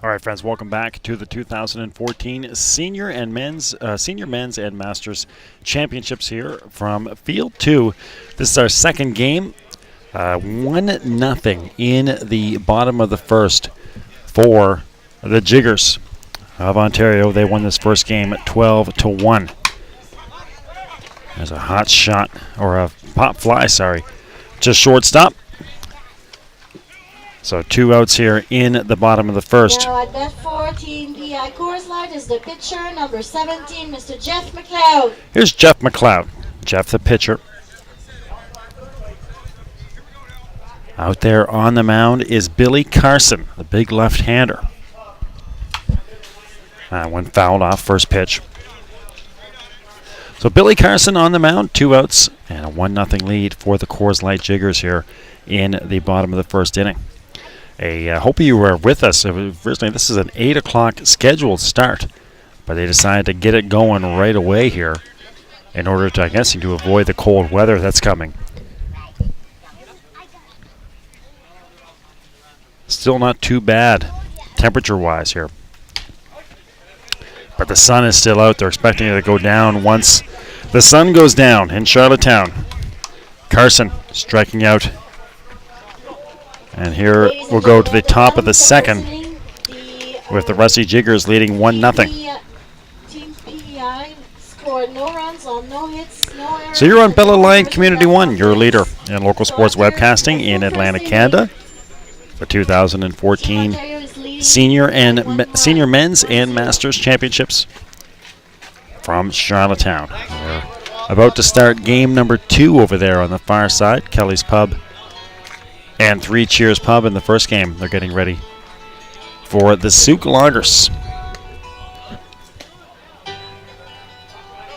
All right, friends, welcome back to the 2014 Senior Men's and Masters Championships here from Field 2. This is our second game. 1-0 in the bottom of the first for the Jiggers of Ontario. They won this first game at 12-1. There's a hot shot, or a pop fly, just shortstop. So 2 outs here in the bottom of the first. Now at bat for Team PEI Coors Light is the pitcher, number 17, Mr. Jeff McLeod. Here's Jeff McLeod. Jeff, the pitcher. Out there on the mound is Billy Carson, the big left-hander. One fouled off first pitch. So Billy Carson on the mound, 2 outs, and a 1-0 lead for the Coors Light Jiggers here in the bottom of the first inning. I hope you were with us. Originally, this is an 8 o'clock scheduled start, but they decided to get it going right away here in order to, to avoid the cold weather that's coming. Still not too bad temperature-wise here. But the sun is still out. They're expecting it to go down once the sun goes down in Charlottetown. Carson striking out. And here we'll go to the top of the second with the Rusty Jiggers leading 1-0. Team PEI scored no runs on no hits, no errors. So you're on Bella Line Community One, your leader in local sports webcasting in Atlantic, Canada. The 2014 Senior Men's and Masters Championships from Charlottetown. We're about to start game number 2 over there on the far side, Kelly's Pub and 3 Cheers Pub in the first game. They're getting ready for the Souk Lagers.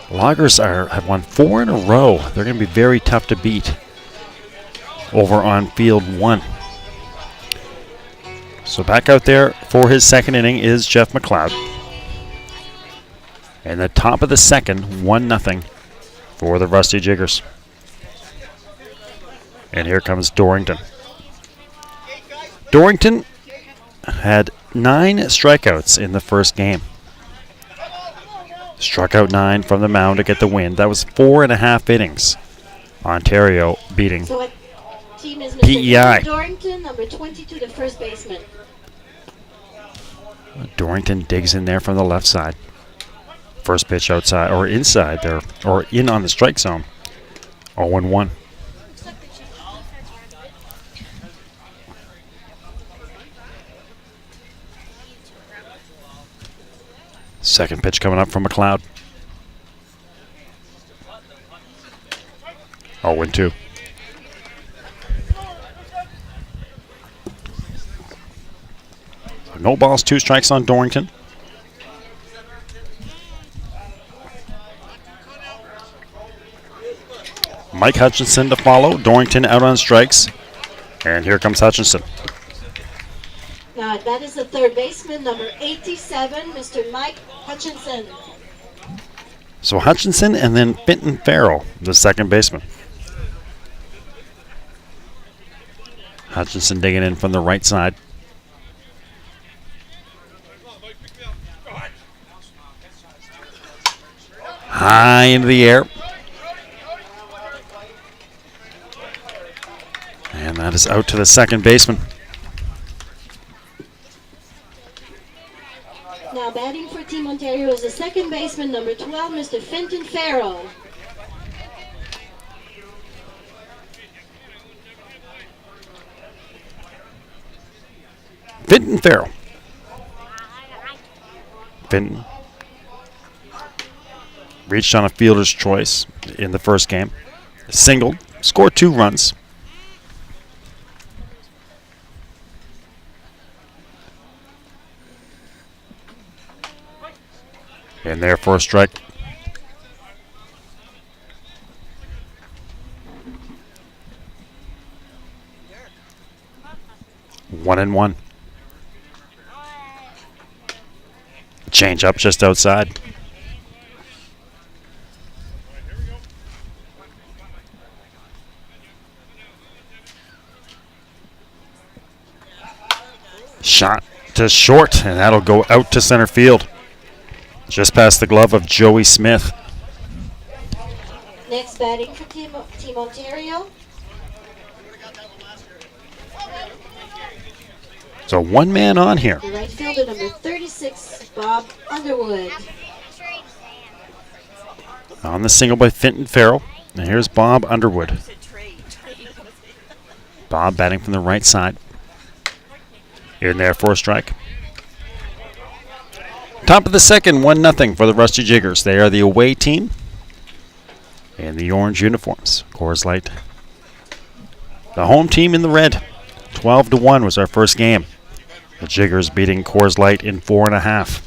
Lagers have won 4 in a row. They're going to be very tough to beat over on Field 1. So back out there for his second inning is Jeff McLeod. And the top of the second, 1-0 for the Rusty Jiggers. And here comes Dorrington. Dorrington had 9 strikeouts in the first game. Struck out 9 from the mound to get the win. That was 4.5 innings. Ontario beating PEI. Dorrington, number 22, the first baseman. Dorrington digs in there from the left side. First pitch outside, or inside there, or in on the strike zone. 0-1. Second pitch coming up from McLeod. 0-2. No balls, 2 strikes on Dorrington. Mike Hutchinson to follow. Dorrington out on strikes. And here comes Hutchinson. Now that is the third baseman, number 87, Mr. Mike Hutchinson. So Hutchinson and then Fenton Farrell, the second baseman. Hutchinson digging in from the right side. High into the air. And that is out to the second baseman. Now batting for Team Ontario is the second baseman, number 12, Mr. Fenton Farrell. Fenton Farrell. Fenton reached on a fielder's choice in the first game. Singled, scored 2 runs. And there for a strike. One and one. Change up just outside. Shot to short, and that'll go out to center field. Just past the glove of Joey Smith. Next batting for Team Ontario. So one man on here. The right fielder, number 36, Bob Underwood. On the single by Fenton Farrell. And here's Bob Underwood. Bob batting from the right side. In there for a strike. Top of the second, 1-0 for the Rusty Jiggers. They are the away team in the orange uniforms. Coors Light. The home team in the red. 12-1 was our first game. The Jiggers beating Coors Light in 4.5.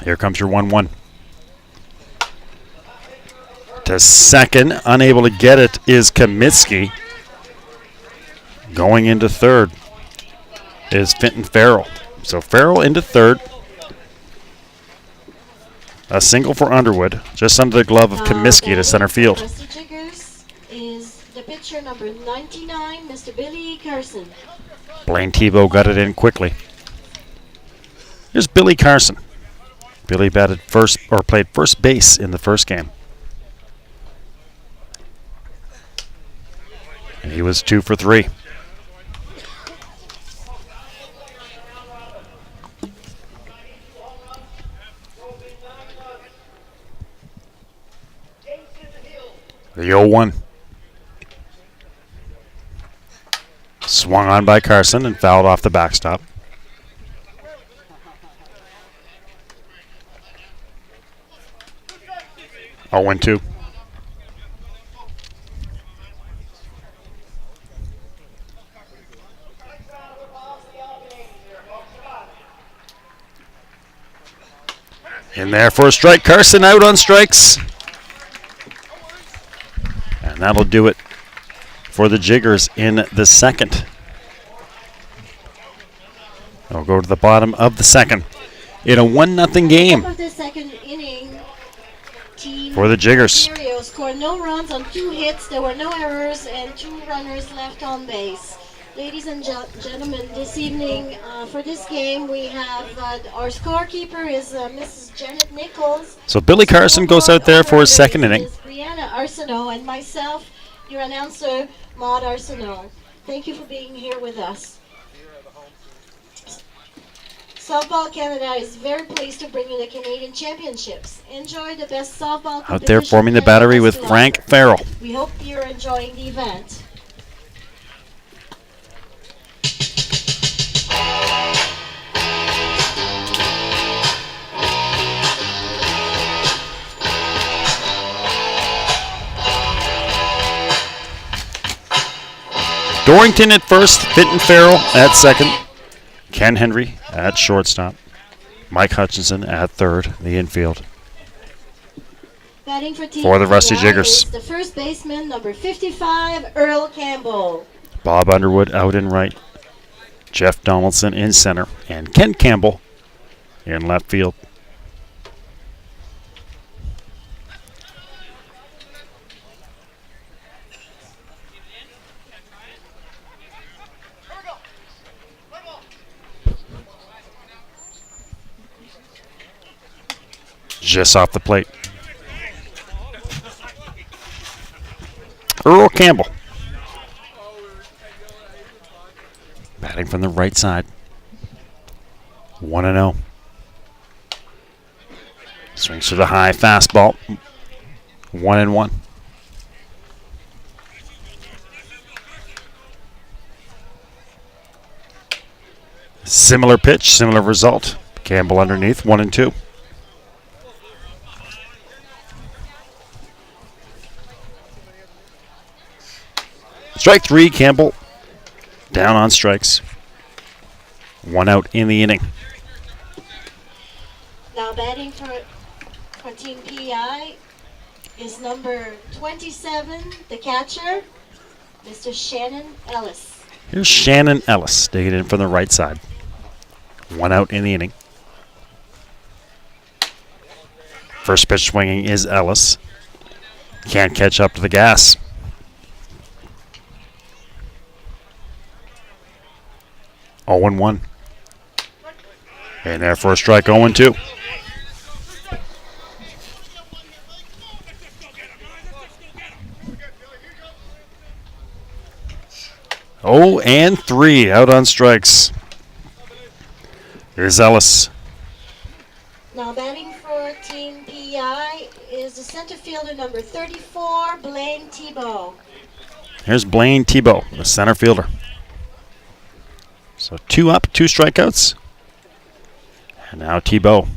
Here comes your 1-1. To second, unable to get it is Kamitsky. Going into third is Fenton Farrell. So Farrell into third. A single for Underwood, just under the glove of Kamitsky to center field. Rusty Jiggers is the pitcher, number 99, Mr. Billy Carson. Blaine Tebow got it in quickly. Here's Billy Carson. Billy batted first, or played first base in the first game. And he was 2 for 3. The 0-1. Swung on by Carson and fouled off the backstop. Oh, 1-2. In there for a strike. Carson out on strikes. And that'll do it for the Jiggers in the second. They'll go to the bottom of the second in a 1-0 game Top of the second inning, Team for the Jiggers. Ontario scored no runs on 2 hits. There were no errors and 2 runners left on base. Ladies and gentlemen, this evening for this game we have our scorekeeper is Mrs. Janet Nichols. So Billy Carson goes out there for his second inning. Brianna Arsenault and myself, your announcer, Maud Arsenault. Thank you for being here with us. Softball Canada is very pleased to bring you the Canadian Championships. Enjoy the best softball Out there competition forming the Canada battery has with to Frank offer. Farrell. We hope you're enjoying the event. Dorrington at first, Fenton Farrell at second, Ken Henry at shortstop, Mike Hutchinson at third, the infield. Batting for Team For the Rusty PEI Jiggers. is the first baseman, number 55, Earl Campbell. Bob Underwood out in right, Jeff Donaldson in center, and Ken Campbell in left field. Just off the plate. Earl Campbell. Batting from the right side. 1-0. Swings to the high fastball. 1-1. Similar pitch, similar result. Campbell underneath, 1-2. Strike 3, Campbell down on strikes. 1 out in the inning. Now batting for Team PEI is number 27, the catcher, Mr. Shannon Ellis. Here's Shannon Ellis digging in from the right side. 1 out in the inning. First pitch swinging is Ellis. Can't catch up to the gas. 0-1. And there for a strike, 0-2. Oh, and 3 out on strikes. Here's Ellis. Now batting for Team PEI is the center fielder number 34, Blaine Thibault. Here's Blaine Thibault, the center fielder. So 2 up, 2 strikeouts. And now Thibault.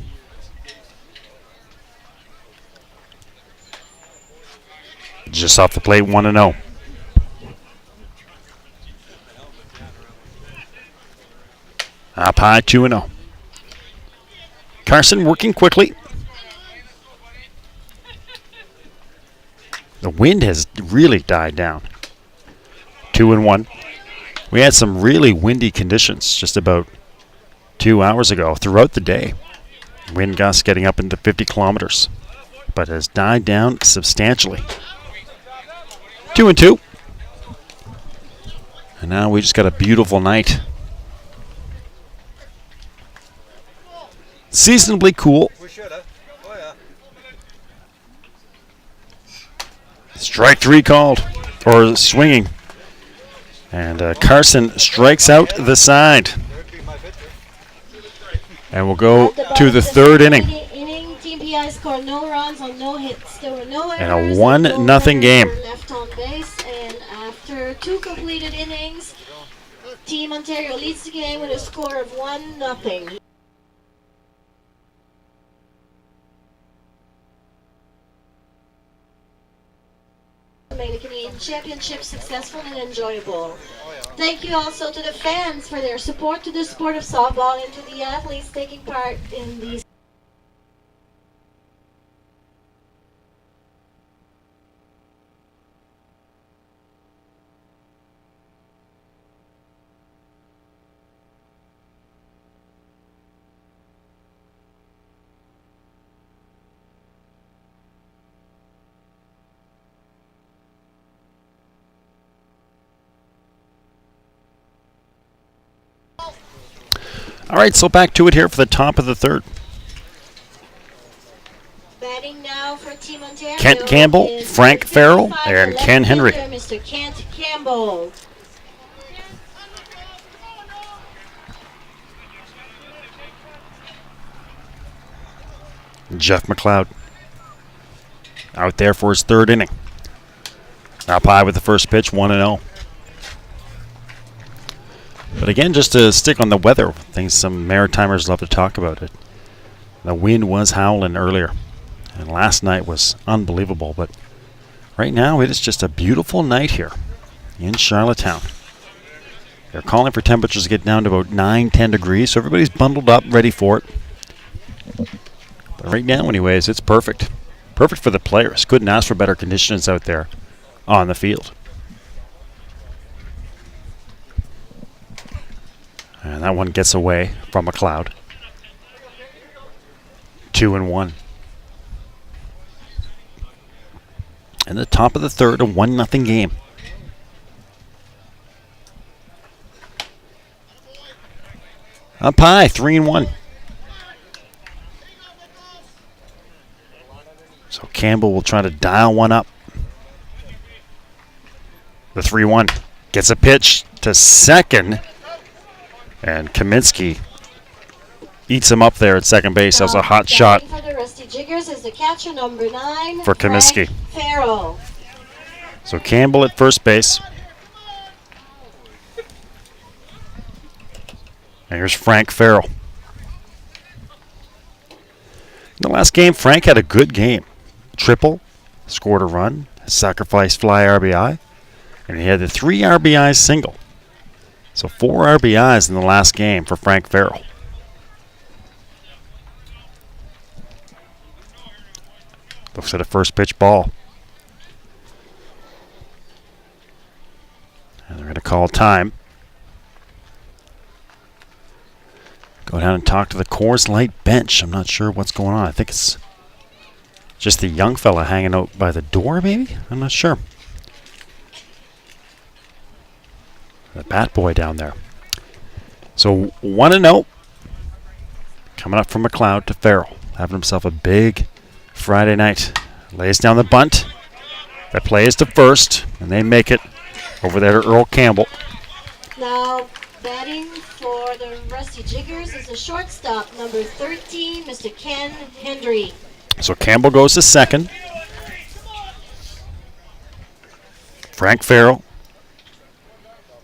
Just off the plate, 1-0. Up high, 2-0. Carson working quickly. The wind has really died down. 2-1. We had some really windy conditions just about 2 hours ago throughout the day. Wind gusts getting up into 50 kilometers, but has died down substantially. 2-2. And now we just got a beautiful night. Seasonably cool. Strike 3 called, or swinging. And Carson strikes out the side. And we'll go to the 3rd inning. Team PEI scored no runs on no hits. There were no And errors. a 1-0 game. Left on base, and after 2 completed innings, Team Ontario leads the game with a score of 1-0. Made the Canadian Championship successful and enjoyable. Thank you also to the fans for their support to the sport of softball and to the athletes taking part in these. All right, so back to it here for the top of the 3rd. Batting now for Team Ontario. Kent Campbell, is Frank Farrell, 55, and the Ken left Henry. fielder, Mr. Kent Campbell. Jeff McLeod out there for his 3rd inning. Up high with the first pitch, 1-0. But again, just to stick on the weather, things some Maritimers love to talk about it. The wind was howling earlier, and last night was unbelievable. But right now, it is just a beautiful night here in Charlottetown. They're calling for temperatures to get down to about 9-10 degrees, so everybody's bundled up, ready for it. But right now, anyways, it's perfect. Perfect for the players. Couldn't ask for better conditions out there on the field. And that one gets away from McLeod. 2-1. And the top of the 3rd, a 1-0 game. Up high, 3-1. So Campbell will try to dial one up. The 3-1 gets a pitch to second. And Kaminsky eats him up there at second base. That was a hot shot For the Rusty Jiggers is the catcher number 9 for Kaminsky. Farrell. So Campbell at first base. And here's Frank Farrell. In the last game, Frank had a good game. Triple, scored a run, sacrificed fly RBI, and he had the 3 RBI single. So 4 RBIs in the last game for Frank Farrell. Looks at a first pitch ball. And they're going to call time. Go down and talk to the Coors Light bench. I'm not sure what's going on. I think it's just the young fella hanging out by the door, maybe? I'm not sure. The bat boy down there. So So 1-0. Coming up from McLeod to Farrell. Having himself a big Friday night. Lays down the bunt. That play is to first, and they make it over there to Earl Campbell. Now, batting for the Rusty Jiggers is the shortstop, number 13, Mr. Ken Hendry. So Campbell goes to second. Frank Farrell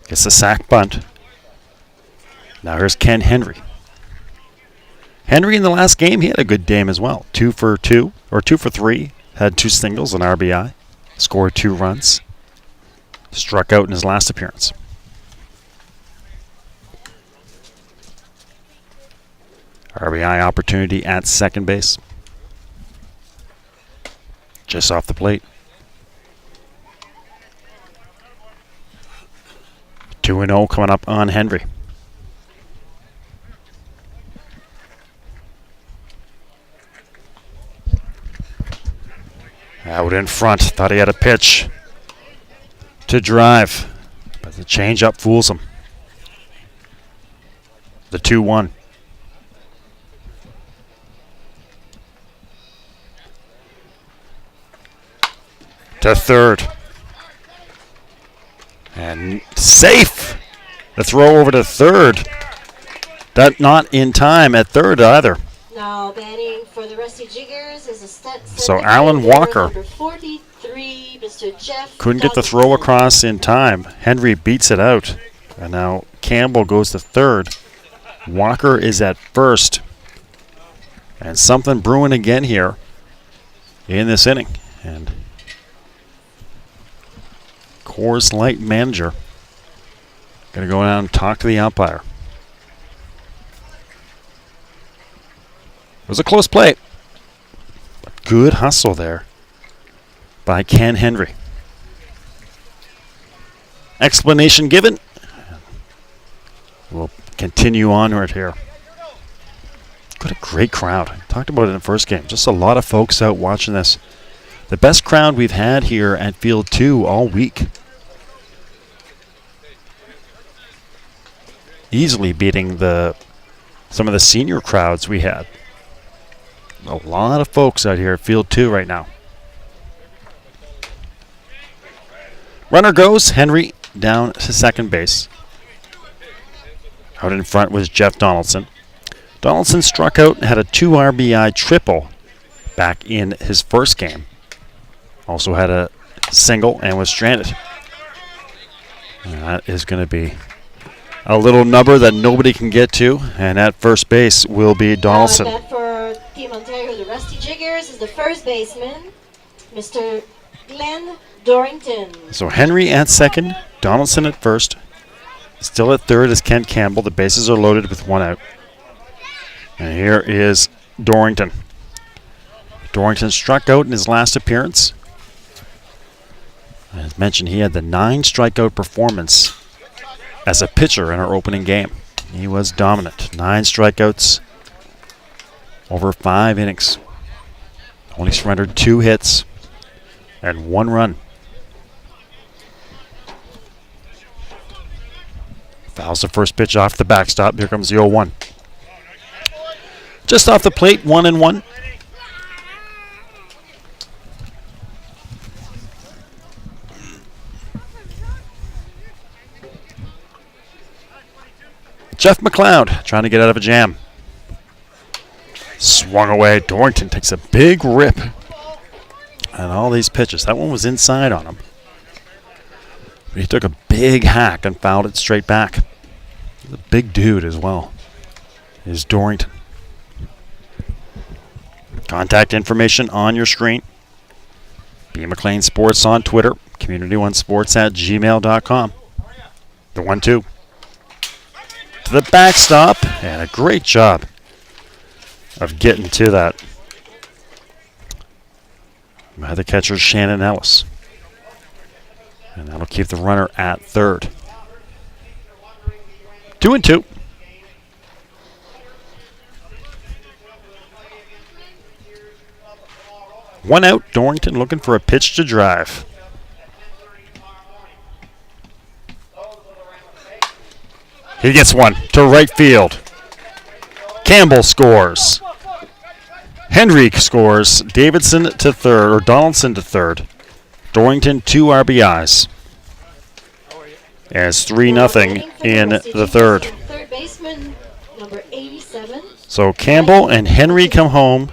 gets the sack bunt. Now here's Ken Henry. Henry in the last game, he had a good game as well. 2 for 3. Had 2 singles, an RBI. Scored 2 runs. Struck out in his last appearance. RBI opportunity at second base. Just off the plate. 2-0 coming up on Henry. Out in front. Thought he had a pitch to drive, but the changeup fools him. The 2-1. To third. And safe. The throw over to third. That not in time at third either. Now batting for the Rusty Jiggers is a So Alan Walker number 43, Mr. Jeff couldn't get the throw across in time. Henry beats it out. And now Campbell goes to third. Walker is at first. And something brewing again here in this inning. And Coors Light manager going to go down and talk to the umpire. It was a close play. But good hustle there by Ken Henry. Explanation given. We'll continue onward here. What a great crowd. I talked about it in the first game. Just a lot of folks out watching this. The best crowd we've had here at Field 2 all week. Easily beating some of the senior crowds we had. A lot of folks out here at Field 2 right now. Runner goes. Henry down to second base. Out in front was Jeff Donaldson. Donaldson struck out and had a 2 RBI triple back in his first game. Also had a single and was stranded. And that is going to be a little number that nobody can get to. And at first base will be Donaldson. That for Team Ontario, the Rusty Jiggers, is the first baseman, Mr. Glenn Dorrington. So Henry at second, Donaldson at first. Still at third is Ken Campbell. The bases are loaded with 1 out. And here is Dorrington. Dorrington struck out in his last appearance. As mentioned, he had the 9 strikeout performance as a pitcher in our opening game. He was dominant. 9 strikeouts over 5 innings. Only surrendered 2 hits and 1 run. Fouls the first pitch off the backstop. Here comes the 0-1. Just off the plate, 1-1. Jeff McLeod trying to get out of a jam. Swung away. Dorrington takes a big rip on all these pitches. That one was inside on him. But he took a big hack and fouled it straight back. He's a big dude as well. Is Dorrington. Contact information on your screen. B. McLean Sports on Twitter. community1sports@gmail.com. The 1-2. To the backstop. And a great job of getting to that by the catcher Shannon Ellis. And that'll keep the runner at third. 2-2. One out. Dorrington looking for a pitch to drive. He gets one to right field. Campbell scores. Henry scores. Davidson to third, or Donaldson to third. Dorrington 2 RBIs. And it's 3-0 in the third. Third baseman, number 87. So Campbell and Henry come home.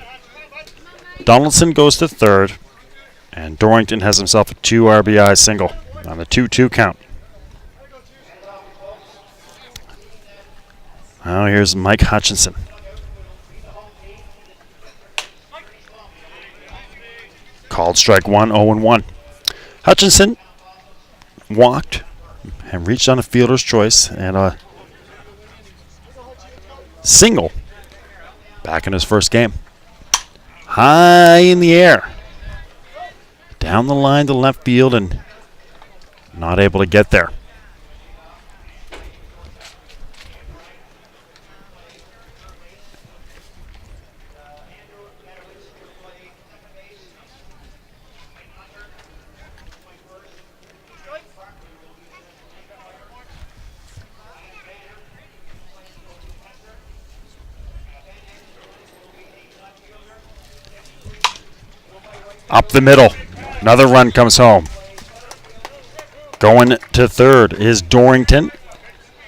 Donaldson goes to third. And Dorrington has himself a 2 RBI single on a 2-2 count. Now here's Mike Hutchinson. Called strike 1, 0-1. Hutchinson walked and reached on a fielder's choice and a single back in his first game. High in the air. Down the line to left field and not able to get there. Up the middle. Another run comes home. Going to third is Dorrington.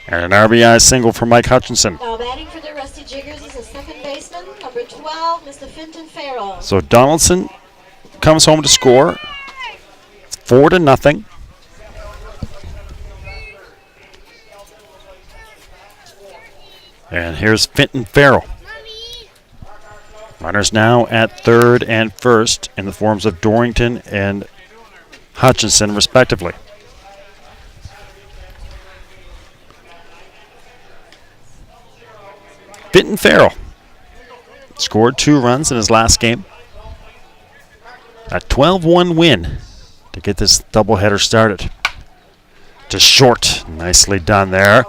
And an RBI single for Mike Hutchinson. Now batting for the Rusty Jiggers is a second baseman, number 12, Mr. Finton Farrell. So Donaldson comes home to score. It's 4-0. And here's Finton Farrell. Runners now at third and first in the forms of Dorrington and Hutchinson, respectively. Finton Farrell scored 2 runs in his last game. A 12-1 win to get this doubleheader started. To short, nicely done there.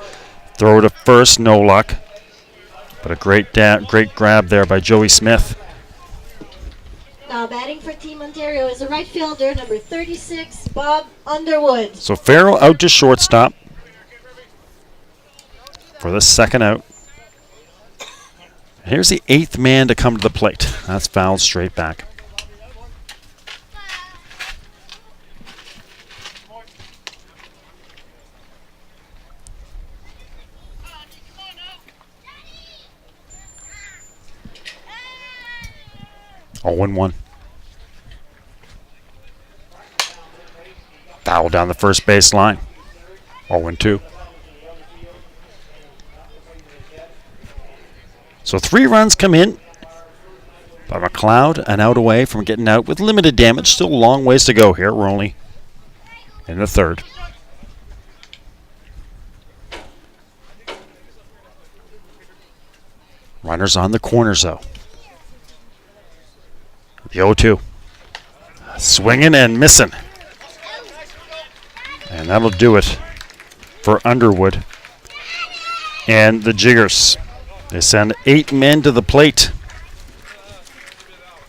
Throw to first, no luck. But a great grab there by Joey Smith. Now batting for Team Ontario is a right fielder, number 36, Bob Underwood. So Farrell out to shortstop for the second out. Here's the 8th man to come to the plate. That's fouled straight back. Oh, 1-1. Foul down the first base line. 0-2. So 3 runs come in by McLeod, an out away from getting out with limited damage. Still a long ways to go here. We're only in the third. Runners on the corners, though. The 0-2. Swinging and missing. And that'll do it for Underwood and the Jiggers. They send 8 men to the plate.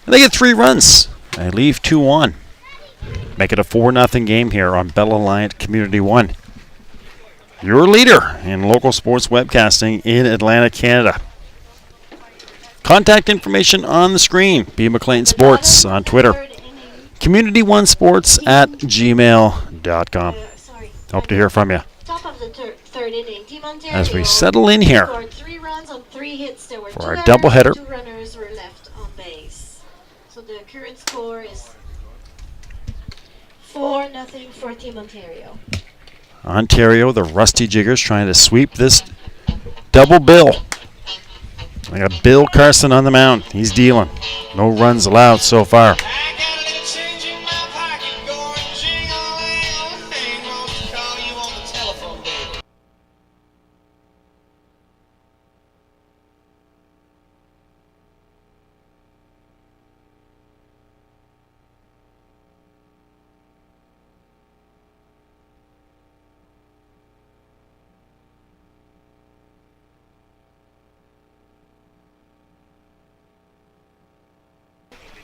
And they get 3 runs. They leave 2 on. Make it a 4-0 game here on Bell Alliant Community 1. Your leader in local sports webcasting in Atlanta, Canada. Contact information on the screen. B. McLean Sports on Twitter. Community1sports at gmail.com. Hope to hear from you. Top of the third inning, Team Ontario As we settle in here scored 3 runs on 3 hits. There were for 2 our errors, doubleheader. 2 runners were left on base. So the current score is 4-0 for Team Ontario. Ontario, the Rusty Jiggers, trying to sweep this double bill. I got Bill Carson on the mound. He's dealing. No runs allowed so far.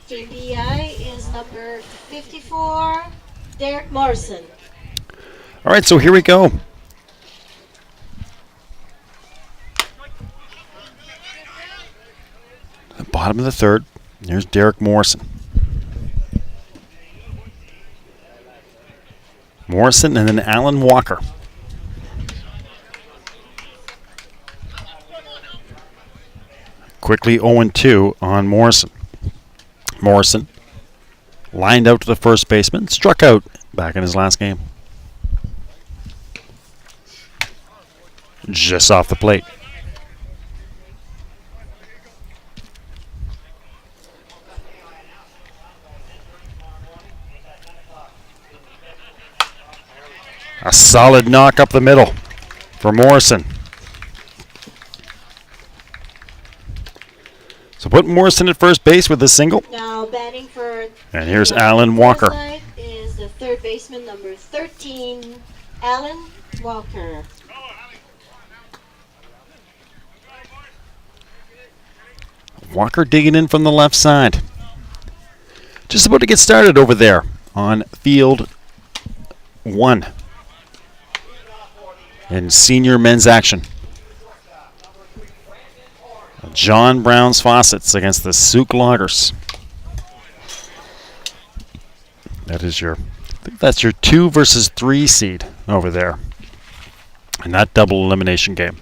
Team PEI is number 54, Derek Morrison. All right, so here we go. bottom of the third. Here's Derek Morrison. Morrison and then Alan Walker. Quickly 0-2 on Morrison. Morrison lined out to the first baseman, struck out back in his last game. Just off the plate. A solid knock up the middle for Morrison. So put Morrison at first base with a single. Now batting for. And here's Alan Walker. Is the third baseman number 13, Alan Walker. Walker digging in from the left side. Just about to get started over there on field 1 in senior men's action. John Brown's Faucets against the Souk Loggers. That is I think that's your 2 versus 3 seed over there in that double elimination game.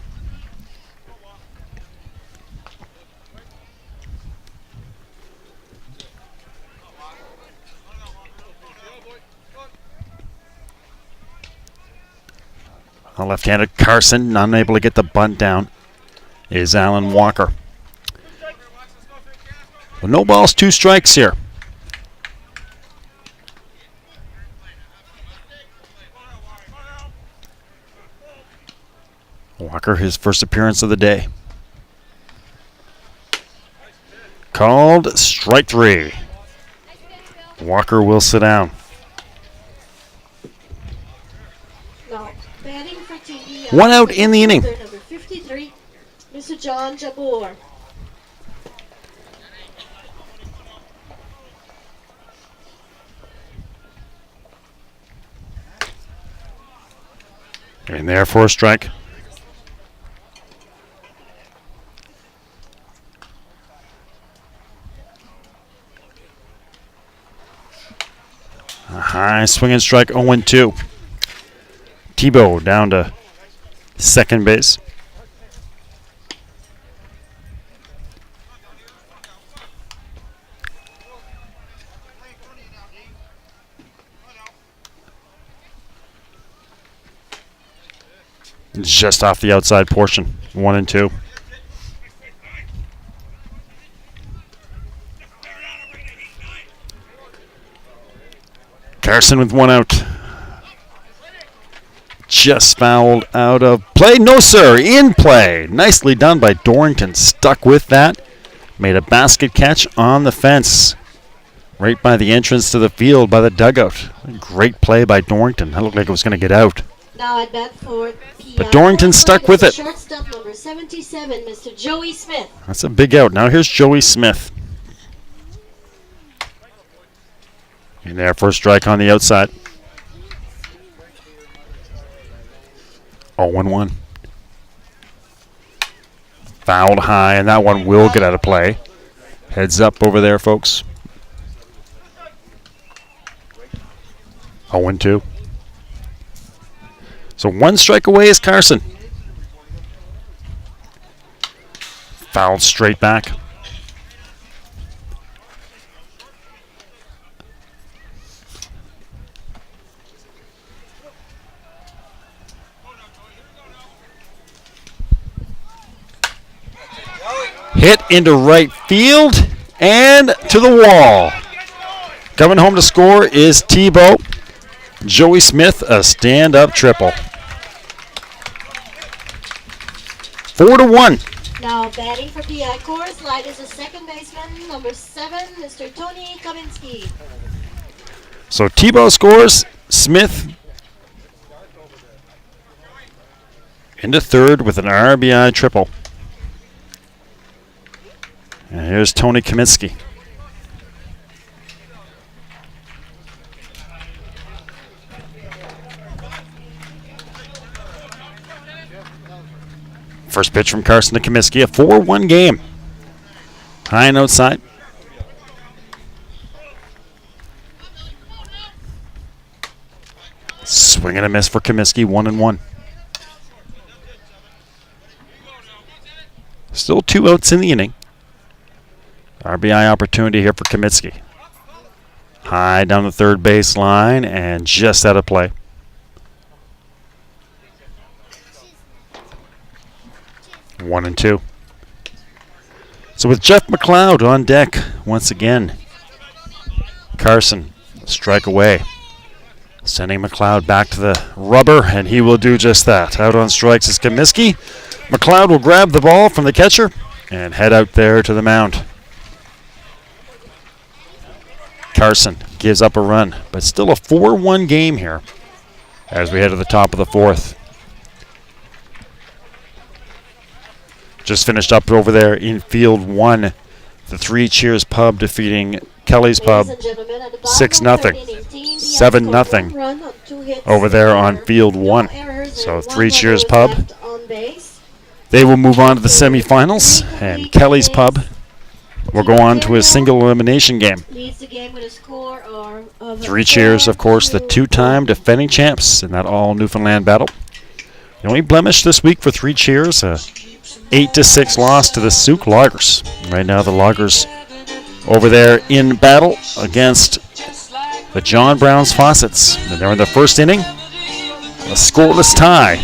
A left-handed Carson, unable to get the bunt down, is Alan Walker. Well, no balls, 2 strikes here. Walker, his first appearance of the day. Called strike 3. Walker will sit down. Batting for TV. 1 out in the inning. Number 53, Mr. John Jabor. In there for a strike. A high swinging strike, 0-2. Tebow down to second base. Just off the outside portion, 1-2. Carson with 1 out. Just fouled out of play. No, sir. In play. Nicely done by Dorrington. Stuck with that. Made a basket catch on the fence. Right by the entrance to the field by the dugout. Great play by Dorrington. That looked like it was going to get out. Now at bat for PEI. But Dorrington stuck with it. Shortstop number 77, Mr. Joey Smith. That's a big out. Now here's Joey Smith. In there for a strike on the outside. 0-1. Fouled high, and that one will get out of play. Heads up over there, folks. 0-2. So 1 strike away is Carson. Fouled straight back. Hit into right field and to the wall. Coming home to score is Tebow. Joey Smith, a stand-up triple. 4-1. Now batting for PEI Coors Light is the second baseman, number 7, Mr. Tony Kaminski. So Tebow scores. Smith into third with an RBI triple. And here's Tony Kaminski. First pitch from Carson to Kaminski, a 4-1 game. High and outside. Swing and a miss for Comiskey, 1-1. Still 2 outs in the inning. RBI opportunity here for Comiskey. High down the third baseline and just out of play. One and two. So with Jeff McLeod on deck once again, Carson, strike away. Sending McLeod back to the rubber, and he will do just that. Out on strikes is Comiskey. McLeod will grab the ball from the catcher and head out there to the mound. Carson gives up a run, but still a 4-1 game here as we head to the top of the fourth. Just finished up over there in field one. The Three Cheers Pub defeating Kelly's Pub 6-0, 7-0 over there on field one. So Three Cheers Pub, they will move on to the semifinals, and Kelly's Pub will go on to a single elimination game. Three Cheers, of course, the two-time defending champs in that all Newfoundland battle. The only blemish this week for Three Cheers, 8-6 loss to the Souk Loggers. Right now the Loggers over there in battle against the John Brown's Faucets. And they're in the first inning. A scoreless tie.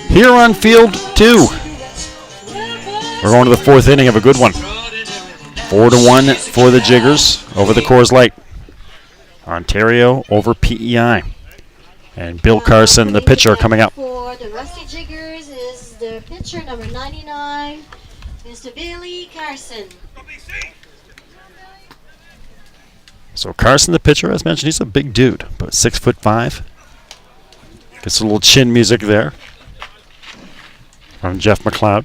Here on field two, we're going to the fourth inning of a good one. 4-1 for the Jiggers over the Coors Light. Ontario over PEI. And Bill Carson, the pitcher, coming up. For the Rusty Jiggers is the pitcher number 99, Mr. Billy Carson. So Carson, the pitcher, as mentioned, he's a big dude, about 6'5". Gets a little chin music there from Jeff McLeod.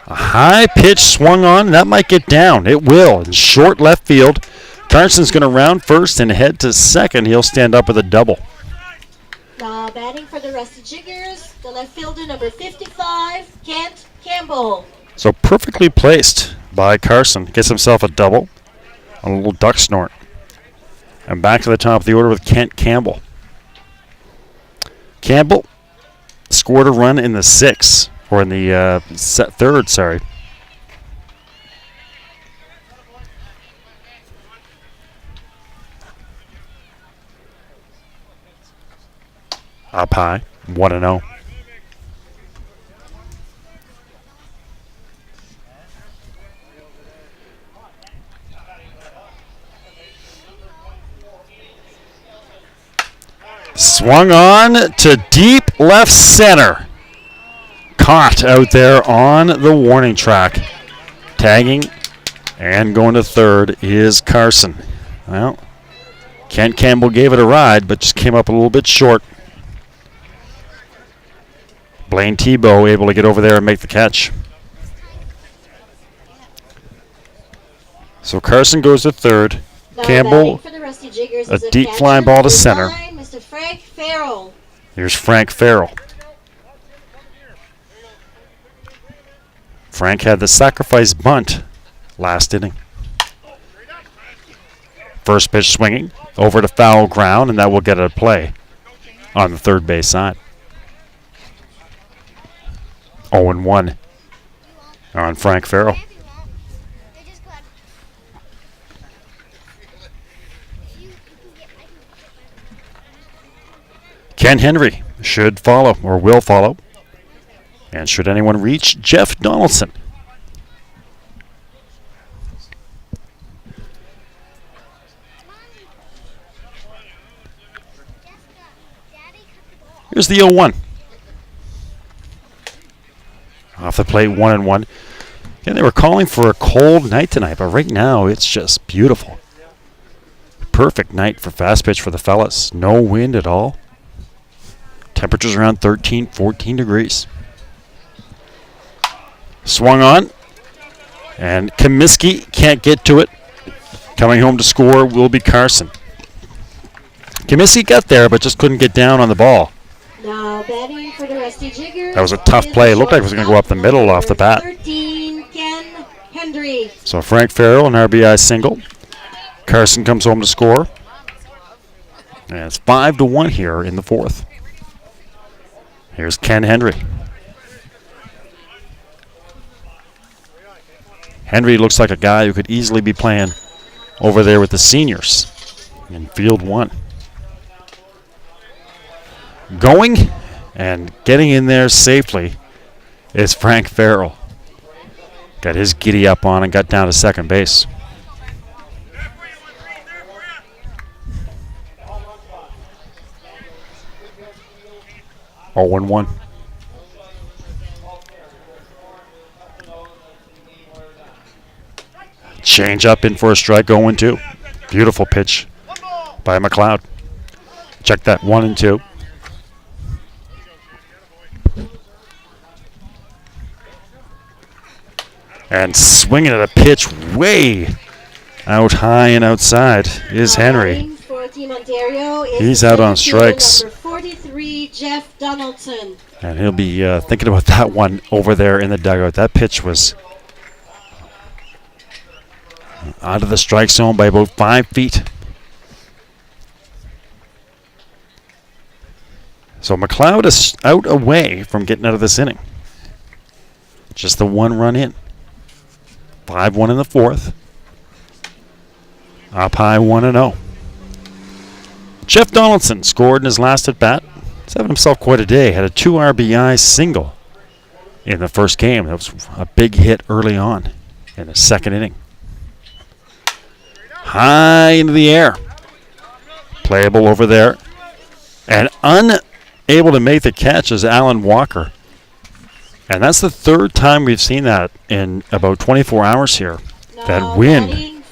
A high pitch swung on. That might get down. It will. In short left field. Carson's going to round first and head to second. He'll stand up with a double. Batting for the Rusty Jiggers, the left fielder number 55, Kent Campbell. So perfectly placed by Carson. Gets himself a double on a little duck snort. And back to the top of the order with Kent Campbell. Campbell scored a run in the sixth. Or in the third, sorry. Up high, 1-0. Swung on to deep left center. Caught out there on the warning track. Tagging and going to third is Carson. Well, Kent Campbell gave it a ride, but just came up a little bit short. Blaine Tebow able to get over there and make the catch. So Carson goes to third. Campbell, a deep flying ball to center. Mr. Frank Farrell. Here's Frank Farrell. Frank had the sacrifice bunt last inning. First pitch swinging over to foul ground, and that will get a play on the third base side. 0-1 on Frank Farrell. Ken Henry should follow, or will follow. And should anyone reach, Jeff Donaldson. Here's the 0-1. Off the plate, 1-1. Again, they were calling for a cold night tonight, but right now it's just beautiful. Perfect night for fast pitch for the fellas. No wind at all. Temperatures around 13, 14 degrees. Swung on. And Comiskey can't get to it. Coming home to score will be Carson. Comiskey got there, but just couldn't get down on the ball. Now batting for the Rusty Jiggers. That was a tough play. It looked like it was going to go up the middle off the bat. 13, Ken Hendry. So Frank Farrell, an RBI single. Carson comes home to score. And it's 5-1 here in the fourth. Here's Ken Hendry. Hendry looks like a guy who could easily be playing over there with the seniors in field one. Going and getting in there safely is Frank Farrell. Got his giddy up on and got down to second base. Oh, 1-1. Change up in for a strike, 0-2. Beautiful pitch by McLeod. Check that, 1-2. And swinging at a pitch way out high and outside is Henry. For Team Ontario is He's out on strikes. Number 43, Jeff Donaldson. And he'll be thinking about that one over there in the dugout. That pitch was out of the strike zone by about 5 feet. So McLeod is out away from getting out of this inning. Just the one run in. 5-1 in the fourth. Up high 1-0. Jeff Donaldson scored in his last at bat. He's having himself quite a day. Had a 2 RBI single in the first game. That was a big hit early on in the second inning. High into the air. Playable over there. And unable to make the catch is Alan Walker. And that's the third time we've seen that in about 24 hours here. That wind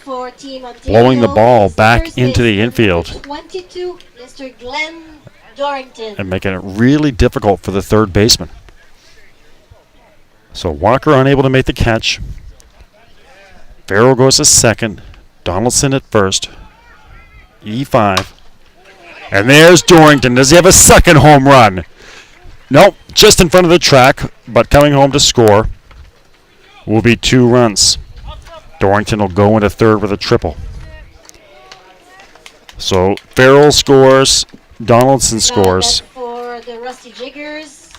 blowing the ball back into the infield. 22, Mr. Glenn Dorrington. And making it really difficult for the third baseman. So Walker unable to make the catch. Farrell goes to second. Donaldson at first. E5. And there's Dorrington. Does he have a second home run? Nope, just in front of the track, but coming home to score will be 2 runs. Dorrington will go into third with a triple. So Farrell scores, Donaldson scores. For the Rusty Jiggers.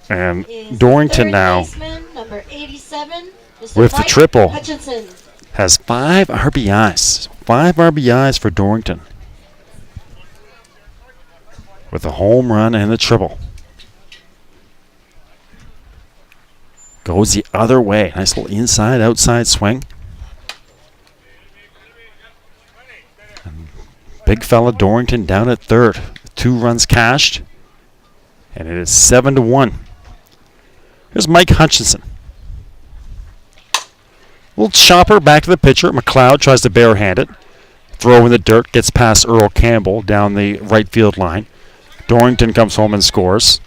And Dorrington now, baseman, number 87, Mr. with the Mike triple, Hutchinson. has 5 RBIs. 5 RBIs for Dorrington. With a home run and the triple. Goes the other way. Nice little inside-outside swing. And big fella Dorrington down at third. 2 runs cashed. And it is 7-1. Here's Mike Hutchinson. Little chopper back to the pitcher. McLeod tries to barehand it. Throw in the dirt. Gets past Earl Campbell down the right field line. Dorrington comes home and scores.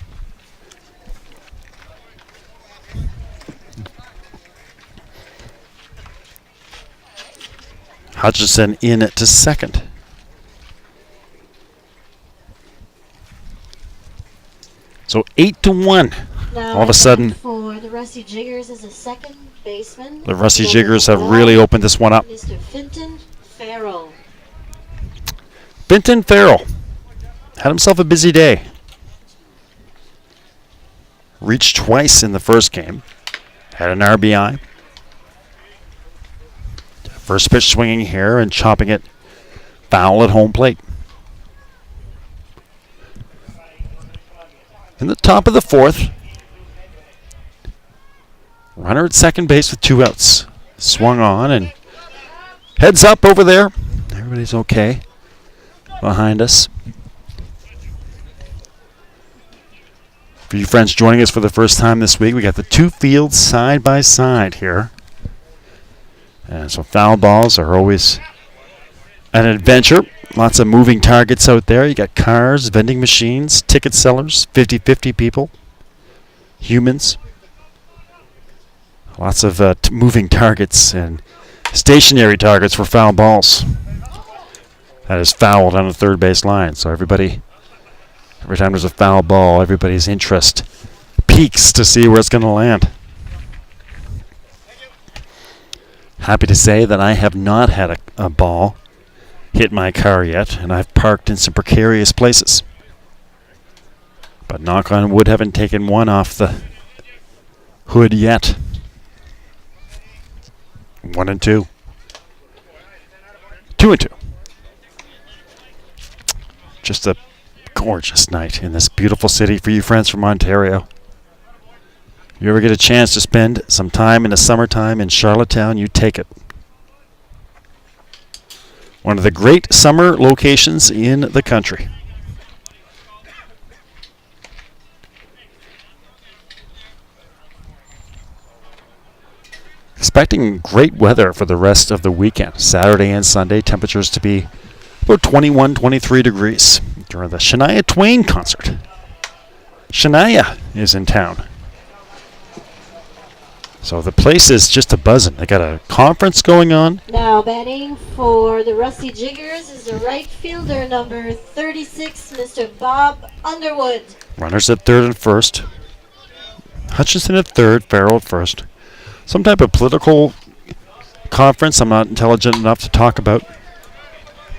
Hutchinson in to second. So 8-1. Now All of a sudden, for the Rusty Jiggers is a second baseman. the Rusty Jiggers have really opened this one up. Mr. Finton Farrell. Finton Farrell had himself a busy day. Reached twice in the first game. Had an RBI. First pitch swinging here and chopping it foul at home plate. In the top of the fourth, runner at second base with 2 outs. Swung on and heads up over there. Everybody's okay behind us. For you friends joining us for the first time this week, we got the 2 fields side by side here. And so foul balls are always an adventure. Lots of moving targets out there. You got cars, vending machines, ticket sellers, 50-50 people, humans. Lots of moving targets and stationary targets for foul balls. That is fouled on the third base line. So every time there's a foul ball, everybody's interest peaks to see where it's going to land. Happy to say that I have not had a ball hit my car yet, and I've parked in some precarious places. But knock on wood, haven't taken one off the hood yet. 1-2. 2-2. Just a gorgeous night in this beautiful city for you friends from Ontario. You ever get a chance to spend some time in the summertime in Charlottetown, you take it. One of the great summer locations in the country. Expecting great weather for the rest of the weekend. Saturday and Sunday, temperatures to be about 21, 23 degrees during the Shania Twain concert. Shania is in town. So the place is just a buzzing. They got a conference going on. Now batting for the Rusty Jiggers is the right fielder, number 36, Mr. Bob Underwood. Runners at third and first. Hutchinson at third, Farrell at first. Some type of political conference I'm not intelligent enough to talk about.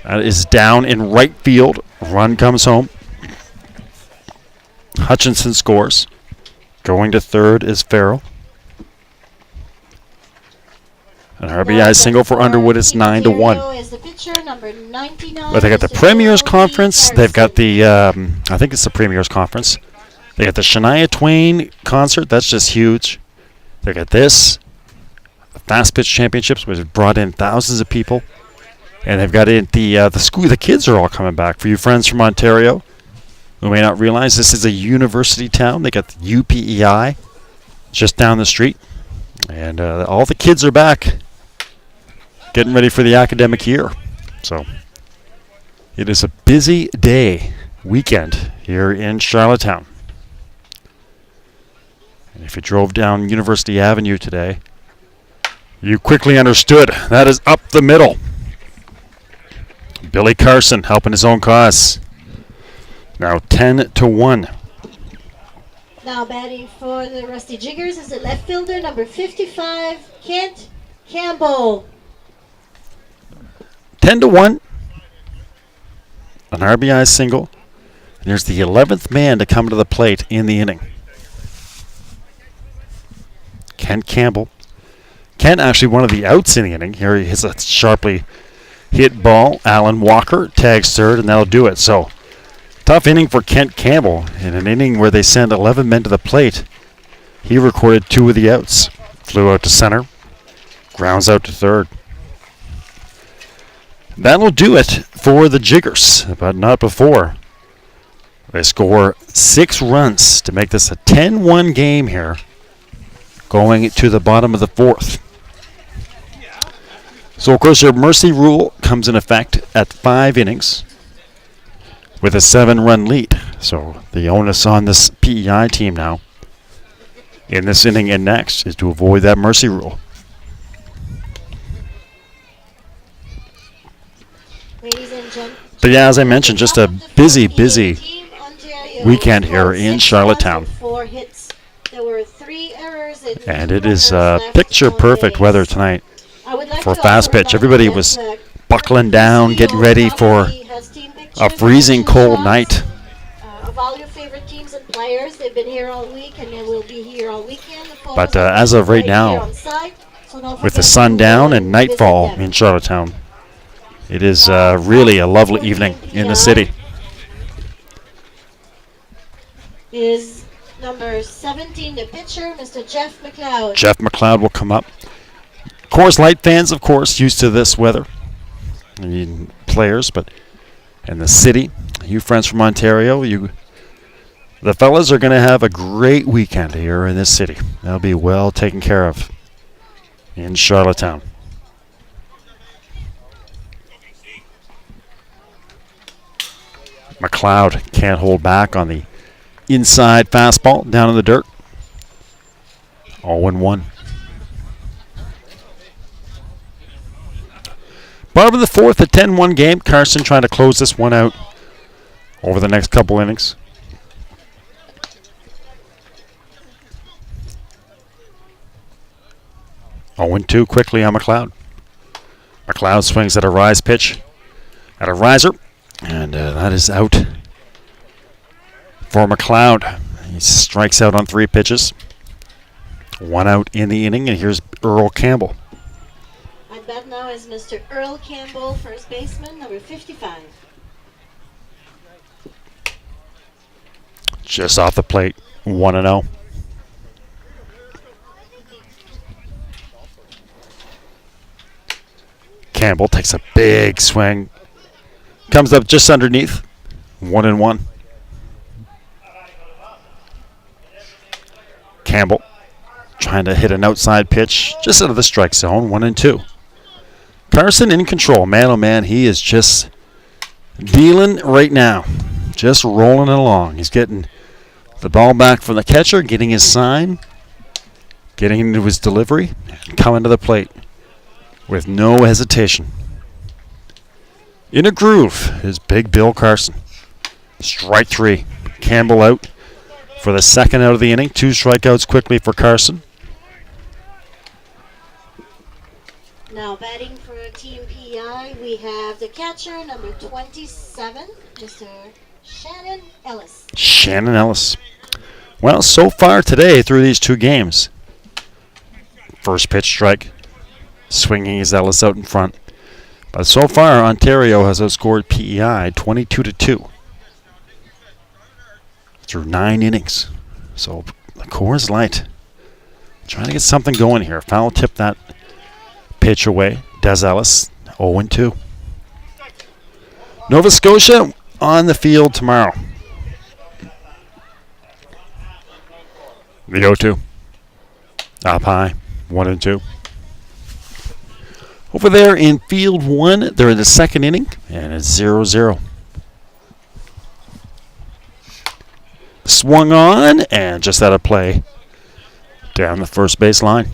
That is down in right field. Run comes home. Hutchinson scores. Going to third is Farrell. An RBI single for Underwood is 9-1. Is the pitcher, number 99, But they got the Premier's Conference. They've got the, I think it's the Premier's Conference. They got the Shania Twain concert. That's just huge. They got this, the Fastpitch Championships, which have brought in thousands of people, and they've got it the school. The kids are all coming back. For you friends from Ontario who may not realize, this is a university town. They got the UPEI just down the street, and all the kids are back, getting ready for the academic year. So it is a busy weekend here in Charlottetown. And if you drove down University Avenue today, you quickly understood that is up the middle. Billy Carson helping his own cause. Now 10-1. Now batting for the Rusty Jiggers is the left fielder, number 55, Kent Campbell. 10-1. An RBI single. And there's the 11th man to come to the plate in the inning. Kent Campbell. Kent actually one of the outs in the inning. Here he hits a sharply hit ball. Alan Walker tags third, and that'll do it. So, tough inning for Kent Campbell. In an inning where they send 11 men to the plate, he recorded 2 of the outs. Flew out to center. Grounds out to third. That'll do it for the Jiggers, but not before. They score 6 runs to make this a 10-1 game here, going to the bottom of the 4th. So, of course, your mercy rule comes in effect at 5 innings with a 7-run lead. So the onus on this PEI team now in this inning and next is to avoid that mercy rule. But yeah, as I mentioned, just a busy weekend here in Charlottetown. And it is picture perfect weather tonight for Fastpitch. Everybody was buckling down, getting ready for a freezing cold night. Of all your favorite teams and players, they've been here all week and they will be here all weekend. But as of right now, with the sun down and nightfall in Charlottetown, it is really a lovely evening in the city. Is number 17, the pitcher, Mr. Jeff McLeod. Jeff McLeod will come up. Coors Light fans, of course, used to this weather. I mean, players, but in the city, you friends from Ontario, the fellas are going to have a great weekend here in this city. They'll be well taken care of in Charlottetown. McLeod can't hold back on the inside fastball down in the dirt. 0-1. Bottom of the fourth, a 10-1 game. Carson trying to close this one out over the next couple innings. Oh, and 2 quickly on McLeod. McLeod swings at a rise pitch, at a riser, and that is out for McLeod. He strikes out on 3 pitches. 1 out in the inning, and here's Earl Campbell. At bat now is Mr. Earl Campbell, first baseman, number 55. Just off the plate, 1-0. Campbell takes a big swing. Comes up just underneath. 1-1. Campbell trying to hit an outside pitch just out of the strike zone. 1-2. Carson in control. Man, oh man, he is just dealing right now. Just rolling along. He's getting the ball back from the catcher, getting his sign, getting into his delivery, and coming to the plate with no hesitation. In a groove is Big Bill Carson. Strike 3. Campbell out for the second out of the inning. 2 strikeouts quickly for Carson. Now batting for Team PEI, we have the catcher, number 27, Mr. Shannon Ellis. Shannon Ellis. Well, so far today through these 2 games, first pitch strike, swinging is Ellis out in front. But so far, Ontario has outscored PEI 22-2 through 9 innings. So the Coors Light trying to get something going here. Foul tip that pitch away. Des Ellis 0-2. Nova Scotia on the field tomorrow. The 0-2. Up high. 1-2. Over there in field 1, they're in the second inning, and it's 0-0. Swung on, and just out of play down the first base line.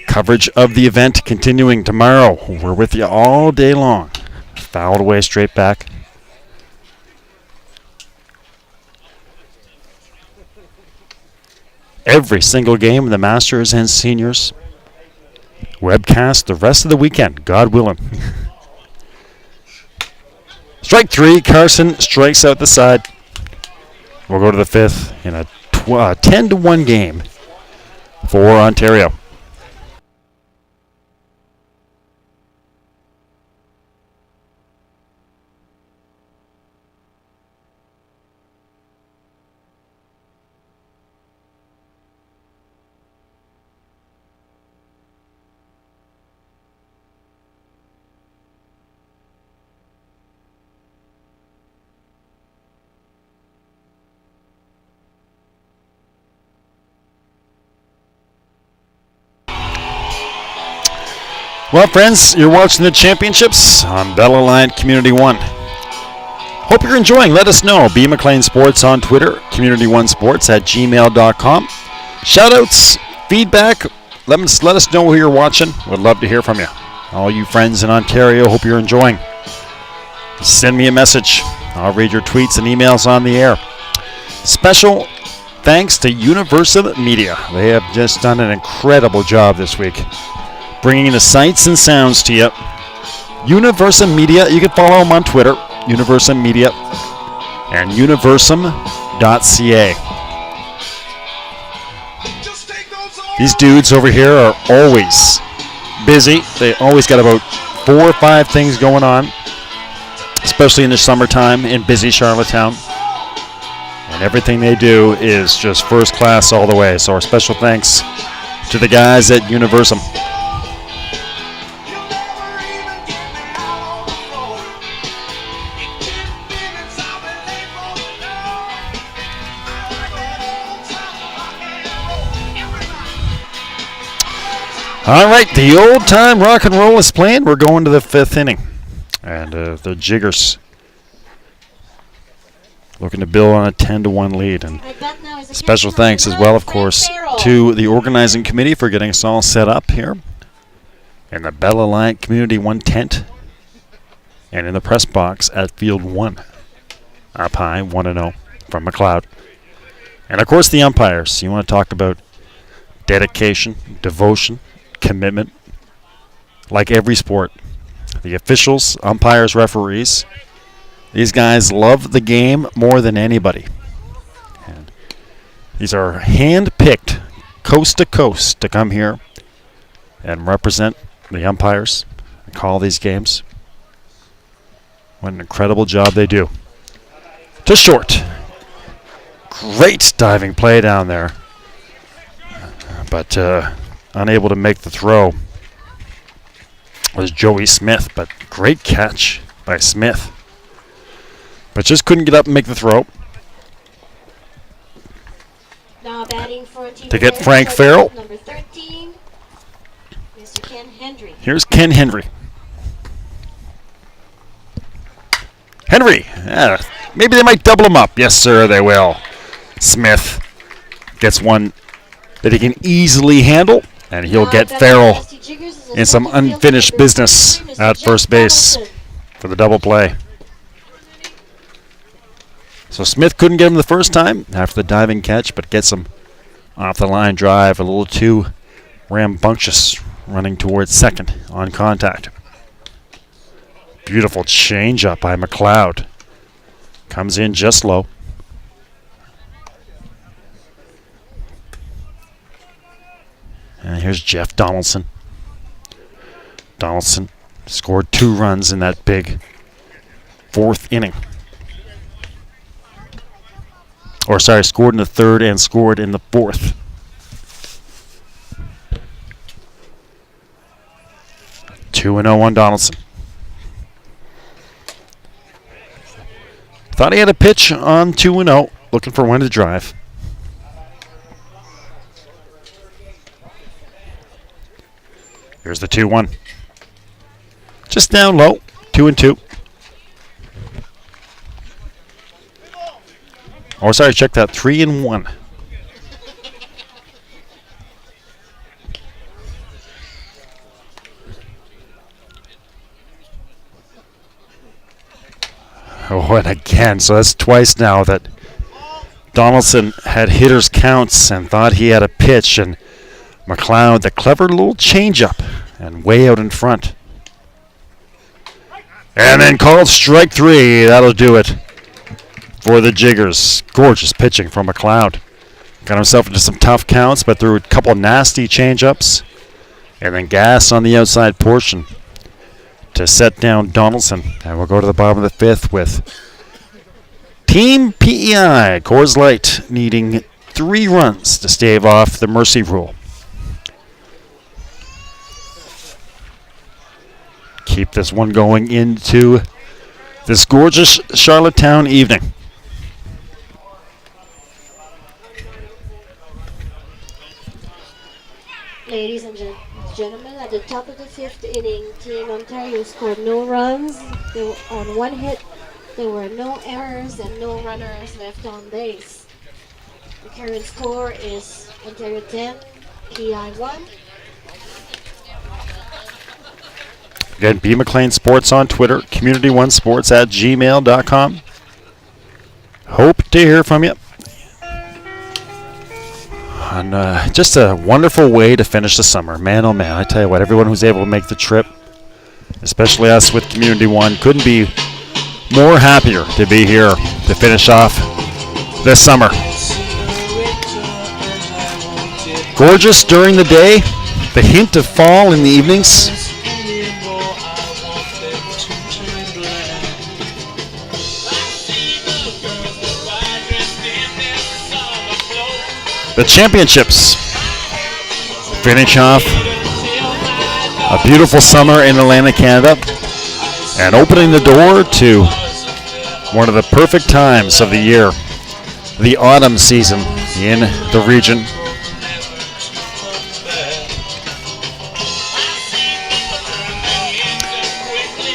Coverage of the event continuing tomorrow. We're with you all day long. Fouled away straight back. Every single game of the Masters and Seniors. Webcast the rest of the weekend, God willing. Strike 3, Carson strikes out the side. We'll go to the 5th in a 10-1 game for Ontario. Well, friends, you're watching the championships on Bell Alliant Community One. Hope you're enjoying. Let us know. B. McLean Sports on Twitter, community1sports@gmail.com. Shoutouts, feedback. Let us know who you're watching. Would love to hear from you. All you friends in Ontario, hope you're enjoying. Send me a message. I'll read your tweets and emails on the air. Special thanks to Universal Media. They have just done an incredible job this week, bringing the sights and sounds to you. Universum Media, you can follow them on Twitter, Universum Media, and universum.ca. These dudes over here are always busy. They always got about 4 or 5 things going on, especially in the summertime in busy Charlottetown. And everything they do is just first class all the way. So our special thanks to the guys at Universum. All right, the old-time rock and roll is playing. We're going to the 5th inning. And the Jiggers looking to build on a 10-1 lead. And My bet now is a special catch number thanks as 9, well, of Frank course, Farrell. to the organizing committee for getting us all set up here in the Bell Alliant Community 1 tent and in the press box at Field 1. Up high, 1-0 from McLeod. And, of course, the umpires. You want to talk about dedication, devotion, commitment. Like every sport, the officials, umpires, referees, these guys love the game more than anybody. And these are hand-picked, coast to coast, to come here and represent the umpires and call these games. What an incredible job they do. To short. Great diving play down there. But unable to make the throw was Joey Smith. But great catch by Smith. But just couldn't get up and make the throw. Now batting for Team To get America, Frank Farrell. Number 13, Mr. Ken Hendry. Here's Ken Hendry. Henry. Yeah, maybe they might double him up. Yes, sir, they will. Smith gets one that he can easily handle, and he'll get Farrell in some unfinished business at first base for the double play. So Smith couldn't get him the first time after the diving catch, but gets him off the line drive, a little too rambunctious, running towards second on contact. Beautiful changeup by McLeod. Comes in just low. And here's Jeff Donaldson. Donaldson scored 2 runs in that big 4th inning. Or sorry, scored in the 3rd and scored in the 4th. Two and 0 on Donaldson. Thought he had a pitch on 2-0, looking for one to drive. Here's the 2-1. Just down low, 2-2. Oh, sorry, check that, 3-1. Oh, and again, so that's twice now that Donaldson had hitter's counts and thought he had a pitch, and McLeod, the clever little changeup, and way out in front. And then called strike 3. That'll do it for the Jiggers. Gorgeous pitching from McLeod. Got himself into some tough counts, but threw a couple nasty changeups, and then gas on the outside portion to set down Donaldson. And we'll go to the bottom of the 5th with Team PEI, Coors Light, needing 3 runs to stave off the mercy rule. Keep this one going into this gorgeous Charlottetown evening. Ladies and gentlemen, at the top of the 5th inning, Team Ontario scored no runs. They were on 1 hit. There were no errors and no runners left on base. The current score is Ontario 10, PEI 1. Again, B. McLean Sports on Twitter, community1sports@gmail.com. Hope to hear from you. And just a wonderful way to finish the summer. Man, oh man, I tell you what, everyone who's able to make the trip, especially us with Community One, couldn't be more happier to be here to finish off this summer. Gorgeous during the day, the hint of fall in the evenings. The championships finish off a beautiful summer in Atlantic Canada and opening the door to one of the perfect times of the year, the autumn season in the region.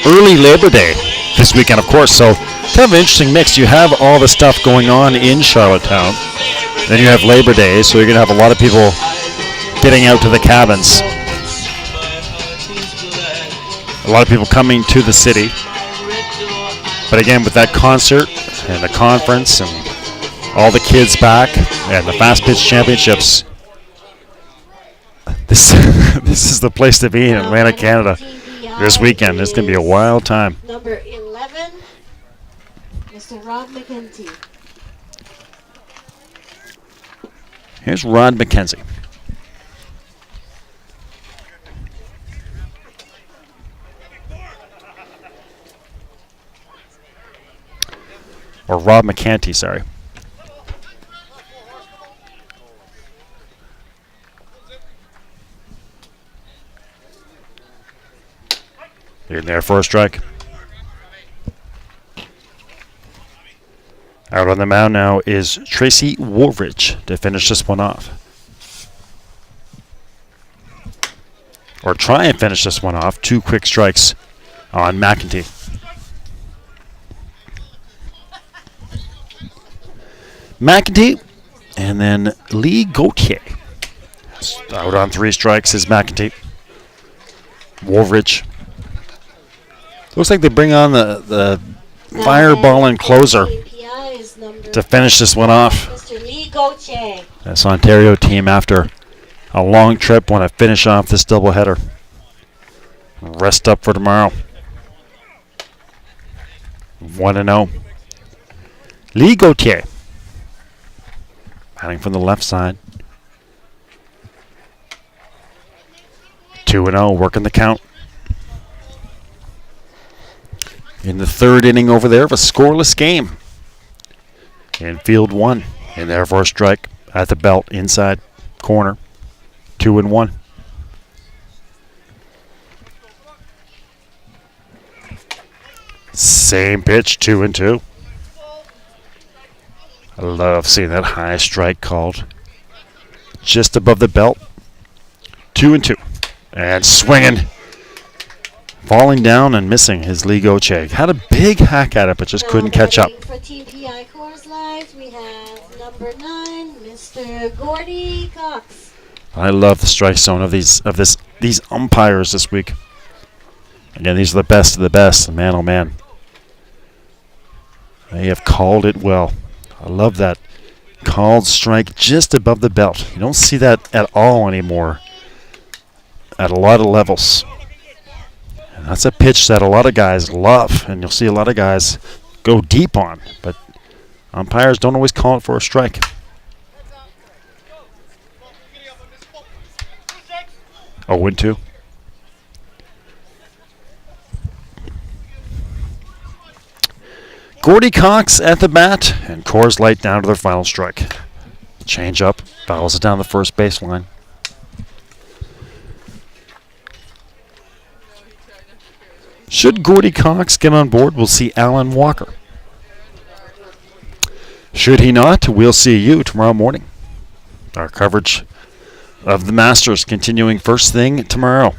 Early Labor Day this weekend, of course, so kind of an interesting mix. You have all the stuff going on in Charlottetown. Then you have Labor Day, so you're going to have a lot of people getting out to the cabins. A lot of people coming to the city. But again, with that concert and the conference and all the kids back and the Fastpitch Championships, this is the place to be in Atlantic Canada this weekend. It's going to be a wild time. Number 11, Mr. Rod McKenzie. Here's Rod McKenzie. Or Rob McCanty, sorry. In there for a strike. Out on the mound now is Tracy Woolridge to finish this one off. Or try and finish this one off. 2 quick strikes on McEntee. McEntee and then Lee Gauthier. Out on 3 strikes is McEntee. Woolridge. Looks like they bring on the fireball and closer to finish this one off. Mr. Lee Gauthier. This Ontario team, after a long trip, want to finish off this doubleheader. Rest up for tomorrow. 1-0. Lee Gauthier. Batting from the left side. 2-0, working the count. In the 3rd inning over there of a scoreless game. In field 1. In there for a strike at the belt, inside corner. 2-1. Same pitch, 2-2. I love seeing that high strike called just above the belt. 2-2. And swinging. Falling down and missing his Lee Gauthier. Had a big hack at it, but just couldn't catch up. For Team PEI Coors Light, we have number 9, Mr. Gordy Cox. I love the strike zone of these umpires this week. Again, these are the best of the best. Man, oh man, they have called it well. I love that called strike just above the belt. You don't see that at all anymore at a lot of levels. And that's a pitch that a lot of guys love, and you'll see a lot of guys go deep on, but umpires don't always call it for a strike. Oh, 1-2. Gordy Cox at the bat, and Coors Light down to their final strike. Change up, fouls it down the first baseline. Should Gordy Cox get on board, we'll see Alan Walker. Should he not, we'll see you tomorrow morning. Our coverage of the Masters continuing first thing tomorrow.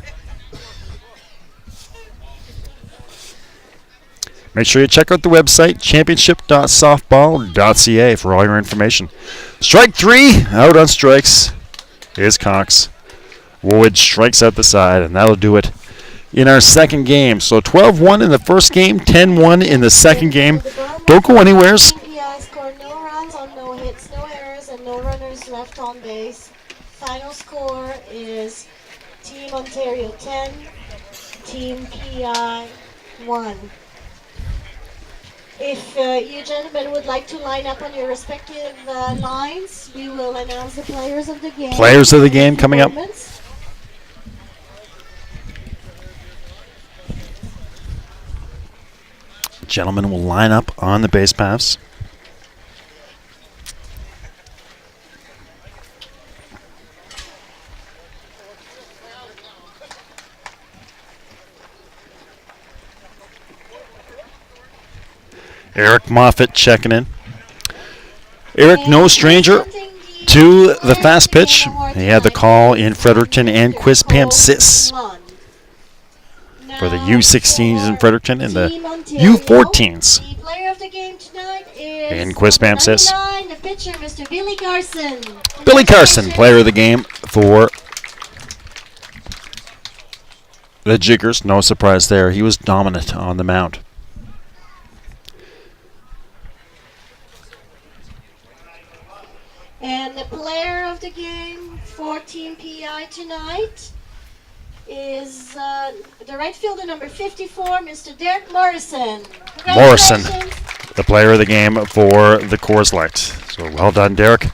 Make sure you check out the website, championship.softball.ca, for all your information. Strike 3, out on strikes, is Cox. Wood strikes out the side, and that'll do it in our second game. So 12-1 in the first game, 10-1 in the second game. Don't go anywhere. PEI scored no runs on no hits, no errors, and no runners left on base. Final score is Team Ontario 10, Team PEI 1. If you gentlemen would like to line up on your respective lines, we will announce the players of the game. Players of the game coming up. Gentlemen will line up on the base paths. Eric Moffat checking in. Eric, no stranger to the fast pitch. He had the call in Fredericton and Quispamsis for the U16s in Fredericton and the U14s. The player of the game tonight is And Quispam number says, 99, the pitcher, Mr. Billy Carson. Billy Carson, player of the game for the Jiggers. No surprise there. He was dominant on the mound. And the player of the game for Team PEI tonight is the right fielder, number 54, Mr. Derek Morrison. Morrison, Congratulations. the player of the game for the Coors Light. So well done, Derek.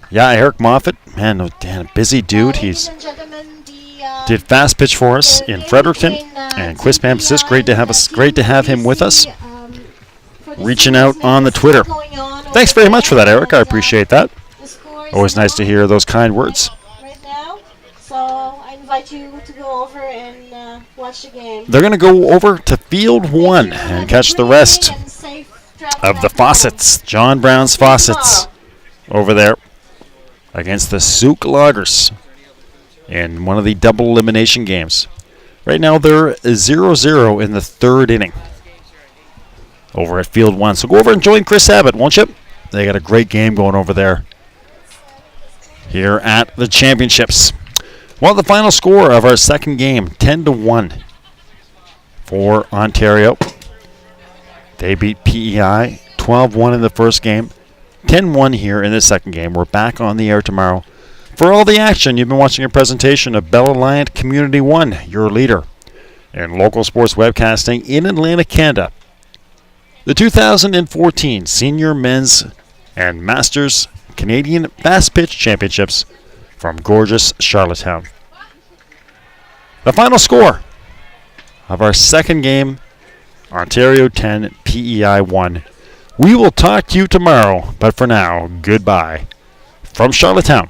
Yeah, Eric Moffat, man, no, damn, busy dude. Ladies He's and gentlemen, did Fastpitch for us in Fredericton, and Quispam assist. Great to have him with us, reaching out on the Twitter. Thanks very much for that, Eric. I appreciate that. Always nice to hear those kind words. Right now, so I invite you to go over and watch the game. They're going to go over to Field 1 and catch the rest of the Faucets, John Brown's Faucets, over there against the Souk Loggers in one of the double elimination games. Right now they're 0-0 in the third inning over at Field 1. So go over and join Chris Abbott, won't you? They got a great game going over there here at the championships. Well, the final score of our second game, 10-1 for Ontario. They beat PEI 12-1 in the first game, 10-1 here in the second game. We're back on the air tomorrow. For all the action, you've been watching a presentation of Bell Alliant Community One, your leader in local sports webcasting in Atlanta, Canada. The 2014 Senior Men's and Masters Canadian Fastpitch Championships from gorgeous Charlottetown. The final score of our second game, Ontario 10, PEI 1. We will talk to you tomorrow, but for now, goodbye from Charlottetown.